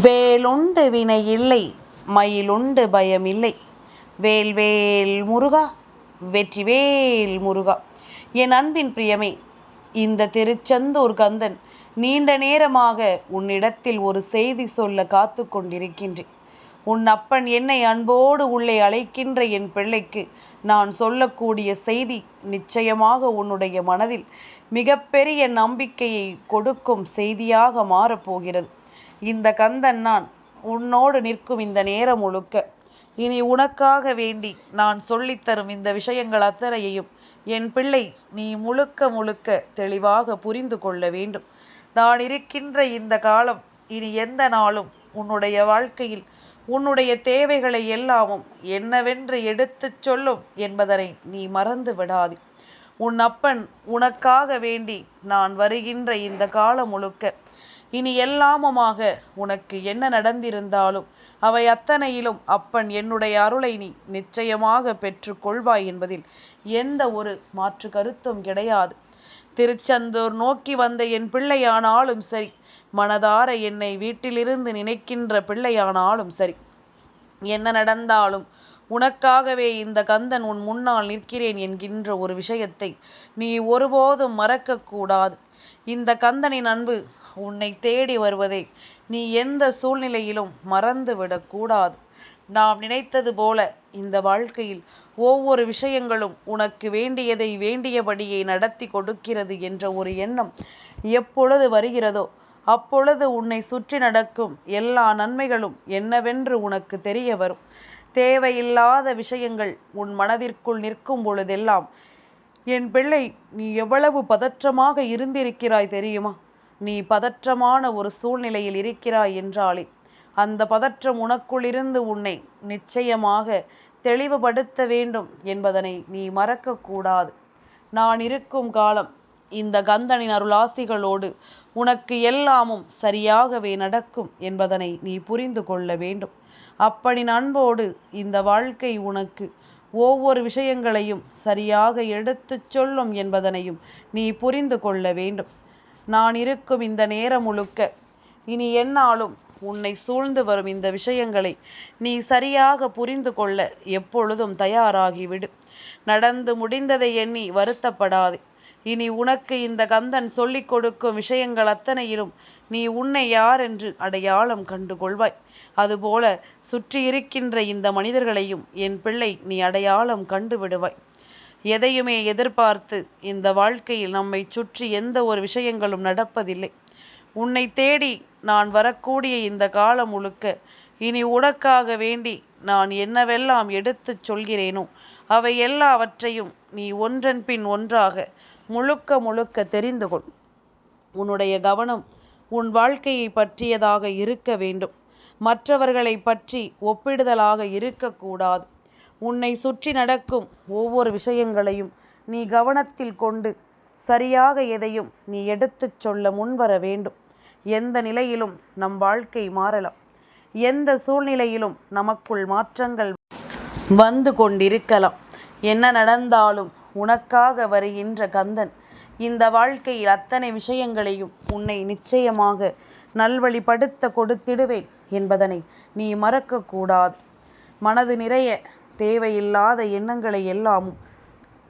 வேலுண்டு வினை இல்லை, மயிலுண்டு பயமில்லை. வேல்வேல் முருகா, வெற்றிவேல் முருகா. என் அன்பின் பிரியமே, இந்த திருச்செந்தூர் கந்தன் நீண்ட நேரமாக உன்னிடத்தில் ஒரு செய்தி சொல்ல காத்து கொண்டிருக்கின்றேன். உன் அப்பன் என்னை அன்போடு உள்ளே அழைக்கின்ற என் பிள்ளைக்கு நான் சொல்லக்கூடிய செய்தி நிச்சயமாக உன்னுடைய மனதில் மிகப்பெரிய நம்பிக்கையை கொடுக்கும் செய்தியாக மாறப்போகிறது. இந்த கந்தன் நான் உன்னோடு நிற்கும் இந்த நேரம் முழுக்க இனி உனக்காக வேண்டி நான் சொல்லித்தரும் இந்த விஷயங்கள் அத்தனையையும் என் பிள்ளை நீ முழுக்க முழுக்க தெளிவாக புரிந்து கொள்ள வேண்டும். நான் இருக்கின்ற இந்த காலம் இனி எந்த நாளும் உன்னுடைய வாழ்க்கையில் உன்னுடைய தேவைகளை எல்லாமும் என்னவென்று எடுத்துச் சொல்லும் என்பதனை நீ மறந்து விடாதே. உன் அப்பன் உனக்காக வேண்டி நான் வருகின்ற இந்த காலம் முழுக்க இனி எல்லாமுமாக உனக்கு என்ன நடந்திருந்தாலும் அவை அத்தனையிலும் அப்பன் என்னுடைய அருளை நீ நிச்சயமாக பெற்று கொள்வாய் என்பதில் எந்த ஒரு மாற்று கருத்தும் கிடையாது. திருச்செந்தூர் நோக்கி வந்த என் பிள்ளையானாலும் சரி, மனதார என்னை வீட்டிலிருந்து நினைக்கின்ற பிள்ளையானாலும் சரி, என்ன நடந்தாலும் உனக்காகவே இந்த கந்தன் உன் முன்னால் நிற்கிறேன் என்கின்ற ஒரு விஷயத்தை நீ ஒருபோதும் மறக்கக்கூடாது. இந்த கந்தனின் அன்பு உன்னை தேடி வருவதை நீ எந்த சூழ்நிலையிலும் மறந்துவிடக்கூடாது. நாம் நினைத்தது போல இந்த வாழ்க்கையில் ஒவ்வொரு விஷயங்களும் உனக்கு வேண்டியதை வேண்டியபடியே நடத்தி கொடுக்கிறது என்ற ஒரு எண்ணம் எப்பொழுது வருகிறதோ அப்பொழுது உன்னை சுற்றி நடக்கும் எல்லா நன்மைகளும் என்னவென்று உனக்கு தெரிய வரும். தேவையில்லாத விஷயங்கள் உன் மனதிற்குள் நிற்கும் பொழுதெல்லாம் என் பிள்ளை நீ எவ்வளவு பதற்றமாக இருந்திருக்கிறாய் தெரியுமா? நீ பதற்றமான ஒரு சூழ்நிலையில் இருக்கிறாய் என்றாலே அந்த பதற்றம் உனக்குள்ளிருந்து உன்னை நிச்சயமாக தெளிவுபடுத்த வேண்டும் என்பதனை நீ மறக்கக்கூடாது. நான் இருக்கும் காலம் இந்த கந்தனின் அருளாசிகளோடு உனக்கு எல்லாமும் சரியாகவே நடக்கும் என்பதனை நீ புரிந்து கொள்ள வேண்டும். அப்படி அன்போடு இந்த வாழ்க்கை உனக்கு ஒவ்வொரு விஷயங்களையும் சரியாக எடுத்துச் சொல்லும் என்பதனையும் நீ புரிந்து கொள்ள வேண்டும். நான் இருக்கும் இந்த நேரம் முழுக்க இனி என்னாலும் உன்னை சூழ்ந்து வரும் இந்த விஷயங்களை நீ சரியாக புரிந்து கொள்ள எப்பொழுதும் தயாராகிவிடு. நடந்து முடிந்ததை எண்ணி வருத்தப்படாதே. இனி உனக்கு இந்த கந்தன் சொல்லிக் கொடுக்கும் விஷயங்கள் அத்தனையிலும் நீ உன்னை யார் என்று அடையாளம் கண்டு கொள்வாய். அதுபோல சுற்றி இருக்கின்ற இந்த மனிதர்களையும் என் பிள்ளை நீ அடையாளம் கண்டு விடுவாய். எதையுமே எதிர்பார்த்து இந்த வாழ்க்கையில் நம்மை சுற்றி எந்த ஒரு விஷயங்களும் நடப்பதில்லை. உன்னை தேடி நான் வரக்கூடிய இந்த காலம் முழுக்க இனி உனக்காக வேண்டி நான் என்னவெல்லாம் எடுத்துச் சொல்கிறேனோ அவை எல்லாவற்றையும் நீ ஒன்றன் பின் ஒன்றாக முழுக்க முழுக்க தெரிந்து கொள். உன்னுடைய கவனம் உன் வாழ்க்கையை பற்றியதாக இருக்க வேண்டும். மற்றவர்களை பற்றி ஒப்பிடுதலாக இருக்கக்கூடாது. உன்னை சுற்றி நடக்கும் ஒவ்வொரு விஷயங்களையும் நீ கவனத்தில் கொண்டு சரியாக எதையும் நீ எடுத்துச் சொல்ல முன்வர வேண்டும். எந்த நிலையிலும் நம் வாழ்க்கை மாறலாம். எந்த சூழ்நிலையிலும் நமக்குள் மாற்றங்கள் வந்து கொண்டிருக்கலாம். என்ன நடந்தாலும் உனக்காக வருகின்ற கந்தன் இந்த வாழ்க்கையில் அத்தனை விஷயங்களையும் உன்னை நிச்சயமாக நல்வழிப்படுத்த கொடுத்திடுவேன் என்பதனை நீ மறக்கக்கூடாது. மனது நிறைய தேவையில்லாத எண்ணங்களை எல்லாமும்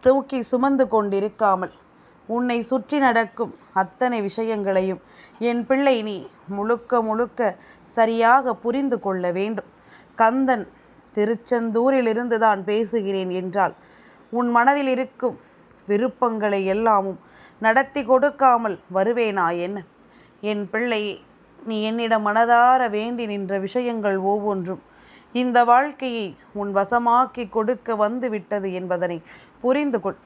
தூக்கி சுமந்து கொண்டிருக்காமல் உன்னை சுற்றி நடக்கும் அத்தனை விஷயங்களையும் என் பிள்ளை நீ முழுக்க முழுக்க சரியாக புரிந்து கொள்ள வேண்டும். கந்தன் திருச்செந்தூரிலிருந்து தான் பேசுகிறேன் என்றால் உன் மனதில் இருக்கும் விருப்பங்களை எல்லாமும் நடத்தி கொடுக்காமல் வருவேனா என்ன? என் பிள்ளையே, நீ என்னிடம் மனதார வேண்டி நின்ற விஷயங்கள் ஒவ்வொன்றும் இந்த வாழ்க்கையை உன் வசமாக்கி கொடுக்க வந்து விட்டது என்பதனை புரிந்து கொள்.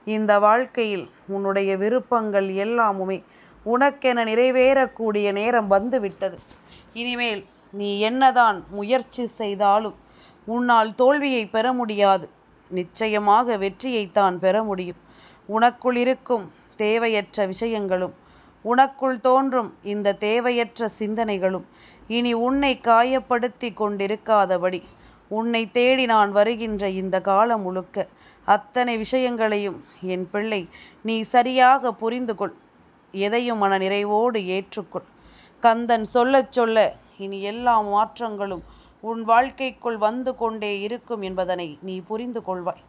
இந்த வாழ்க்கையில் உன்னுடைய விருப்பங்கள் எல்லாமுமே உனக்கென நிறைவேறக்கூடிய நேரம் வந்து விட்டது. இனிமேல் நீ என்னதான் முயற்சி செய்தாலும் உன்னால் தோல்வியை பெற முடியாது. நிச்சயமாக வெற்றியைத்தான் பெற முடியும். உனக்குள் இருக்கும் தேவையற்ற விஷயங்களும் உனக்குள் தோன்றும் இந்த தேவையற்ற சிந்தனைகளும் இனி உன்னை காயப்படுத்தி கொண்டிருக்காதபடி உன்னை தேடி நான் வருகின்ற இந்த காலம் முழுக்க அத்தனை விஷயங்களையும் என் பிள்ளை நீ சரியாக புரிந்து கொள். எதையும் மன நிறைவோடு ஏற்றுக்கொள். கந்தன் சொல்ல சொல்ல இனி எல்லா மாற்றங்களும் உன் வாழ்க்கைக்குள் வந்து கொண்டே இருக்கும் என்பதனை நீ புரிந்து கொள்வாய்.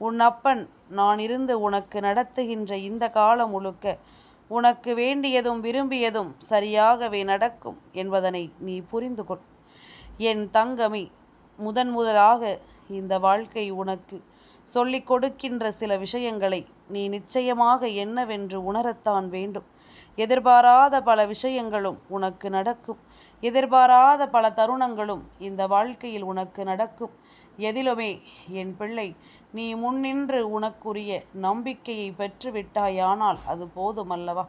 உன் அப்பன் நான் இருந்து உனக்கு நடத்துகின்ற இந்த காலம் முழுக்க உனக்கு வேண்டியதும் விரும்பியதும் சரியாகவே நடக்கும் என்பதனை நீ புரிந்து கொள். என் தங்கமே, முதலாக இந்த வாழ்க்கை உனக்கு சொல்லிக் கொடுக்கின்ற சில விஷயங்களை நீ நிச்சயமாக என்னவென்று உணரத்தான் வேண்டும். எதிர்பாராத பல விஷயங்களும் உனக்கு நடக்கும். எதிர்பாராத பல தருணங்களும் இந்த வாழ்க்கையில் உனக்கு நடக்கும். எதிலுமே என் பிள்ளை, நீ முன்னின்று உனக்குரிய நம்பிக்கையை பெற்றுவிட்டாயானால் அது போதுமல்லவா?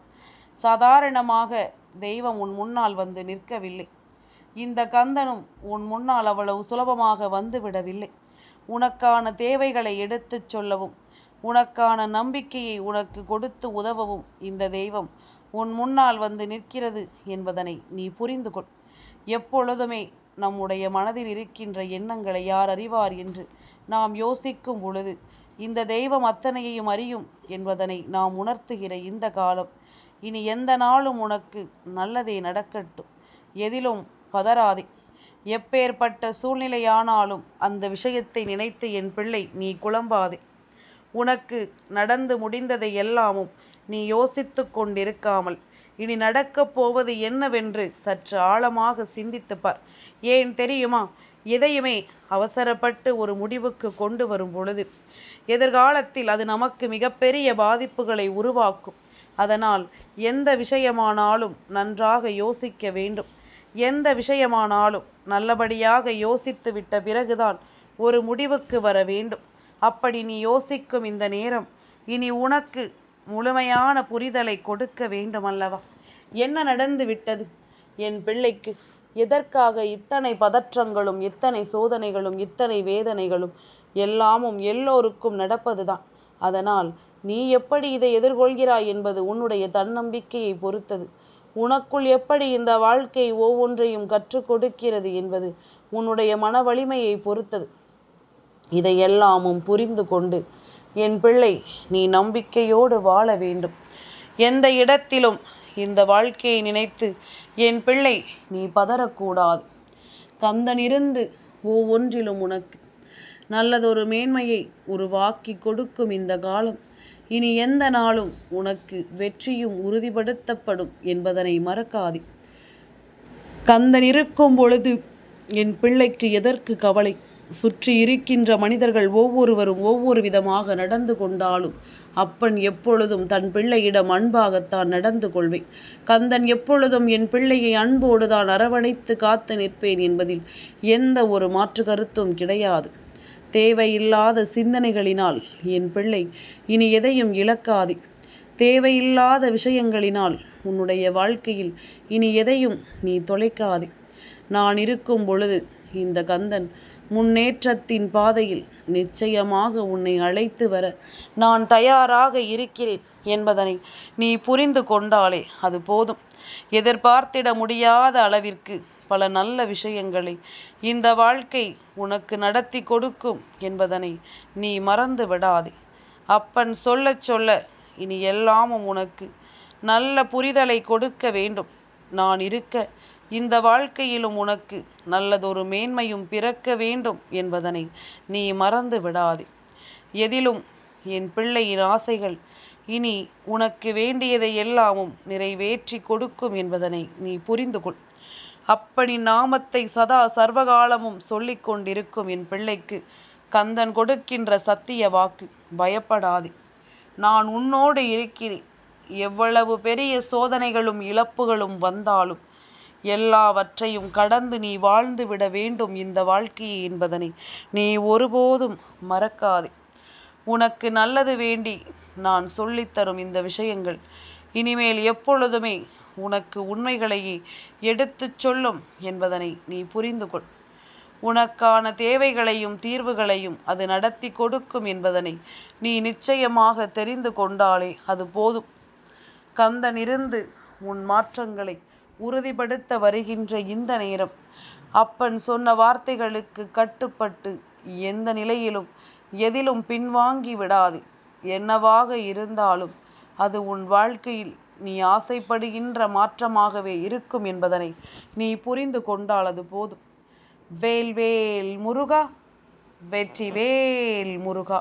சாதாரணமாக தெய்வம் உன் முன்னால் வந்து நிற்கவில்லை. இந்த கந்தனும் உன் முன்னால் அவ்வளவு சுலபமாக வந்துவிடவில்லை. உனக்கான தேவைகளை எடுத்துச் சொல்லவும், உனக்கான நம்பிக்கையை உனக்கு கொடுத்து உதவவும் இந்த தெய்வம் உன் முன்னால் வந்து நிற்கிறது என்பதனை நீ புரிந்து கொள். எப்பொழுதுமே நம்முடைய மனதில் இருக்கின்ற எண்ணங்களை யார் அறிவார் என்று நாம் யோசிக்கும் பொழுது இந்த தெய்வம் அத்தனையையும் அறியும் என்பதனை நாம் உணர்த்துகிற இந்த காலம் இனி எந்த நாளும் உனக்கு நல்லதே நடக்கட்டும். எதிலும் பதறாதே. எப்பேற்பட்ட சூழ்நிலையானாலும் அந்த விஷயத்தை நினைத்து என் பிள்ளை நீ குழம்பாதே. உனக்கு நடந்து முடிந்ததை எல்லாமும் நீ யோசித்து கொண்டிருக்காமல் இனி நடக்கப் போவது என்னவென்று சற்று ஆழமாக சிந்தித்துப்பார். ஏன் தெரியுமா? எதையுமே அவசரப்பட்டு ஒரு முடிவுக்கு கொண்டு வரும் பொழுது எதிர்காலத்தில் அது நமக்கு மிகப்பெரிய பாதிப்புகளை உருவாக்கும். அதனால் எந்த விஷயமானாலும் நன்றாக யோசிக்க வேண்டும். எந்த விஷயமானாலும் நல்லபடியாக யோசித்து விட்ட பிறகுதான் ஒரு முடிவுக்கு வர வேண்டும். அப்படி நீ யோசிக்கும் இந்த நேரம் இனி உனக்கு முழுமையான புரிதலை கொடுக்க வேண்டுமல்லவா? என்ன நடந்து விட்டது என் பிள்ளைக்கு? எதற்காக இத்தனை பதற்றங்களும், இத்தனை சோதனைகளும், இத்தனை வேதனைகளும்? எல்லாமும் எல்லோருக்கும் நடப்பதுதான். அதனால் நீ எப்படி இதை எதிர்கொள்கிறாய் என்பது உன்னுடைய தன்னம்பிக்கையை பொறுத்தது. உனக்குள் எப்படி இந்த வாழ்க்கை ஒவ்வொன்றையும் கற்றுக் கொடுக்கிறது என்பது உன்னுடைய மன வலிமையை பொறுத்தது. இதையெல்லாமும் புரிந்து கொண்டு என் பிள்ளை நீ நம்பிக்கையோடு வாழ வேண்டும். எந்த இடத்திலும் இந்த வாழ்க்கையை நினைத்து என் பிள்ளை நீ பதறக்கூடாது. கந்தனிருந்து ஒவ்வொன்றிலும் உனக்கு நல்லதொரு மேன்மையை உருவாக்கி கொடுக்கும் இந்த காலம் இனி எந்த நாளும் உனக்கு வெற்றியும் உறுதிப்படுத்தப்படும் என்பதனை மறக்காதே. கந்தன் இருக்கும் பொழுது என் பிள்ளைக்கு எதற்கு கவலை? சுற்றி இருக்கின்ற மனிதர்கள் ஒவ்வொருவரும் ஒவ்வொரு விதமாக நடந்து கொண்டாலும் அப்பன் எப்பொழுதும் தன் பிள்ளையிடம் அன்பாகத்தான் நடந்து கொள்வேன். கந்தன் எப்பொழுதும் என் பிள்ளையை அன்போடு தான் அரவணைத்து காத்து நிற்பேன் என்பதில் எந்த ஒரு மாற்று கருத்தும் கிடையாது. தேவையில்லாத சிந்தனைகளினால் என் பிள்ளை இனி எதையும் இழக்காதே. தேவையில்லாத விஷயங்களினால் உன்னுடைய வாழ்க்கையில் இனி எதையும் நீ தொலைக்காதே. நான் இருக்கும் பொழுது இந்த கந்தன் முன்னேற்றத்தின் பாதையில் நிச்சயமாக உன்னை அழைத்து வர நான் தயாராக இருக்கிறேன் என்பதனை நீ புரிந்து கொண்டாலே அது போதும். எதிர்பார்த்திட முடியாத அளவிற்கு பல நல்ல விஷயங்களை இந்த வாழ்க்கை உனக்கு நடத்தி கொடுக்கும் என்பதனை நீ மறந்து விடாதே. அப்பன் சொல்ல சொல்ல இனி எல்லாமும் உனக்கு நல்ல புரிதலை கொடுக்க வேண்டும். நான் இருக்க இந்த வாழ்க்கையிலும் உனக்கு நல்லதொரு மேன்மையும் பிறக்க வேண்டும் என்பதனை நீ மறந்து விடாதே. எதிலும் என் பிள்ளையின் ஆசைகள் இனி உனக்கு வேண்டியதை எல்லாமும் நிறைவேற்றி கொடுக்கும் என்பதனை நீ புரிந்து கொள். அப்படி நாமத்தை சதா சர்வகாலமும் சொல்லிக் கொண்டிருக்கும் என் பிள்ளைக்கு கந்தன் கொடுக்கின்ற சத்திய வாக்கு, பயப்படாதே, நான் உன்னோடு இருக்கிறேன். எவ்வளவு பெரிய சோதனைகளும் இழப்புகளும் வந்தாலும் எல்லாவற்றையும் கடந்து நீ வாழ்ந்து விட வேண்டும் இந்த வாழ்க்கையை என்பதனை நீ ஒருபோதும் மறக்காதே. உனக்கு நல்லது வேண்டி நான் சொல்லித்தரும் இந்த விஷயங்கள் இனிமேல் எப்பொழுதுமே உனக்கு உண்மைகளையே எடுத்துச் சொல்லும் என்பதனை நீ புரிந்து கொள். உனக்கான தேவைகளையும் தீர்வுகளையும் அது நடத்தி கொடுக்கும் என்பதனை நீ நிச்சயமாக தெரிந்து கொண்டாலே அது போதும். கந்தனிருந்து உன் மாற்றங்களை உறுதிப்படுத்த வருகின்ற இந்த நேரம் அப்பன் சொன்ன வார்த்தைகளுக்கு கட்டுப்பட்டு எந்த நிலையிலும் எதிலும் பின்வாங்கி விடாது. என்னவாக இருந்தாலும் அது உன் வாழ்க்கையில் நீ ஆசைப்படுகின்ற மாற்றமாகவே இருக்கும் என்பதனை நீ புரிந்து கொண்டால் அது போதும். வேல் வேல் முருகா, வெற்றி வேல் முருகா.